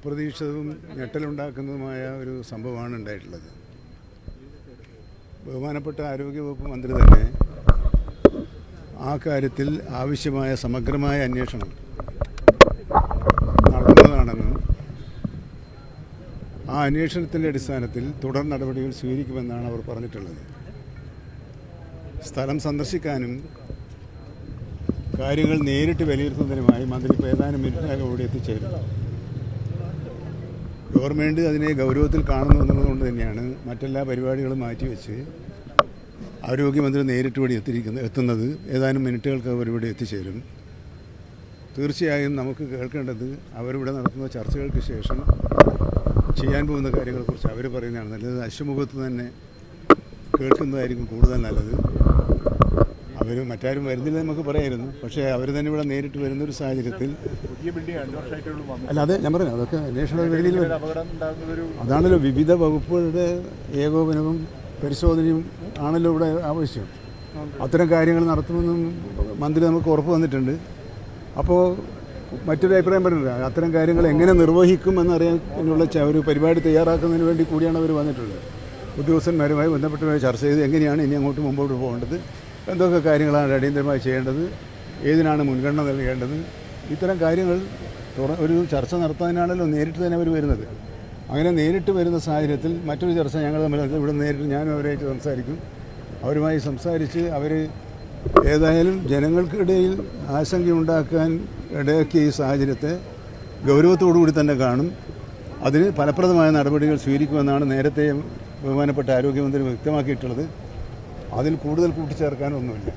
അപ്രതീക്ഷിതവും ഞെട്ടലുണ്ടാക്കുന്നതുമായ ഒരു സംഭവമാണ് ഉണ്ടായിട്ടുള്ളത്. ബഹുമാനപ്പെട്ട ആരോഗ്യവകുപ്പ് മന്ത്രി തന്നെ ആ കാര്യത്തിൽ ആവശ്യമായ സമഗ്രമായ അന്വേഷണം നടത്തുന്നതാണെന്നും ആ അന്വേഷണത്തിൻ്റെ അടിസ്ഥാനത്തിൽ തുടർ നടപടികൾ സ്വീകരിക്കുമെന്നാണ് അവർ പറഞ്ഞിട്ടുള്ളത്. സ്ഥലം സന്ദർശിക്കാനും കാര്യങ്ങൾ നേരിട്ട് വിലയിരുത്തുന്നതിനുമായി മന്ത്രി ഇപ്പോൾ ഏതാനും മിനിറ്റിനകം ഇവിടെ എത്തിച്ചേരും. ഗവൺമെൻറ് അതിനെ ഗൗരവത്തിൽ കാണുന്നു എന്നുള്ളതുകൊണ്ട് തന്നെയാണ് മറ്റെല്ലാ പരിപാടികളും മാറ്റിവെച്ച് ആരോഗ്യമന്ത്രി നേരിട്ട് ഇവിടെ എത്തുന്നത്. ഏതാനും മിനിറ്റുകൾക്ക് അവർ ഇവിടെ എത്തിച്ചേരും. തീർച്ചയായും നമുക്ക് കേൾക്കേണ്ടത് അവരിവിടെ നടത്തുന്ന ചർച്ചകൾക്ക് ശേഷം ചെയ്യാൻ പോകുന്ന കാര്യങ്ങളെക്കുറിച്ച് അവർ പറയുന്നതാണ് നല്ലത്. അശ്വമുഖത്ത് തന്നെ കേൾക്കുന്നതായിരിക്കും കൂടുതൽ നല്ലത്. അവർ മറ്റാരും വരുന്നില്ല നമുക്ക് പറയായിരുന്നു. പക്ഷേ അവർ തന്നെ ഇവിടെ നേരിട്ട് വരുന്നൊരു സാഹചര്യത്തിൽ അല്ലാതെ ഞാൻ പറഞ്ഞു അതൊക്കെ അന്വേഷണ വേദിയിൽ അതാണല്ലോ വിവിധ വകുപ്പുകളുടെ ഏകോപനവും പരിശോധനയും ആണല്ലോ ഇവിടെ ആവശ്യം. അത്തരം കാര്യങ്ങൾ നടത്തുമെന്നും മന്ത്രി നമുക്ക് ഉറപ്പ് വന്നിട്ടുണ്ട്. അപ്പോൾ മറ്റൊരു അഭിപ്രായം പറഞ്ഞില്ല, അത്തരം കാര്യങ്ങൾ എങ്ങനെ നിർവഹിക്കും എന്നറിയാൻ എന്നുള്ള ഒരു പരിപാടി തയ്യാറാക്കുന്നതിന് വേണ്ടി കൂടിയാണ് അവർ വന്നിട്ടുള്ളത്. ഉദ്യോഗസ്ഥന്മാരുമായി ബന്ധപ്പെട്ടവരെ ചർച്ച ചെയ്ത് എങ്ങനെയാണ് ഇനി അങ്ങോട്ട് മുമ്പോട്ട് പോകേണ്ടത്, എന്തൊക്കെ കാര്യങ്ങളാണ് അടിയന്തരമായി ചെയ്യേണ്ടത്, ഏതിനാണ് മുൻഗണന നൽകേണ്ടത്, ഇത്തരം കാര്യങ്ങൾ ഒരു ചർച്ച നടത്താനാണല്ലോ നേരിട്ട് തന്നെ അവർ വരുന്നത്. അങ്ങനെ നേരിട്ട് വരുന്ന സാഹചര്യത്തിൽ മറ്റൊരു ചർച്ച ഞങ്ങൾ തമ്മിൽ ഇവിടെ നേരിട്ട് ഞാനും അവരായിട്ട് സംസാരിക്കും. അവരുമായി സംസാരിച്ച് അവർ ഏതായാലും ജനങ്ങൾക്കിടയിൽ ആശങ്കയുണ്ടാക്കാൻ ഇടയാക്കിയ ഈ സാഹചര്യത്തെ ഗൗരവത്തോടുകൂടി തന്നെ കാണും. അതിന് ഫലപ്രദമായ നടപടികൾ സ്വീകരിക്കുമെന്നാണ് നേരത്തെ ബഹുമാനപ്പെട്ട ആരോഗ്യമന്ത്രി വ്യക്തമാക്കിയിട്ടുള്ളത്. അതിൽ കൂടുതൽ കൂട്ടിച്ചേർക്കാനൊന്നുമില്ല.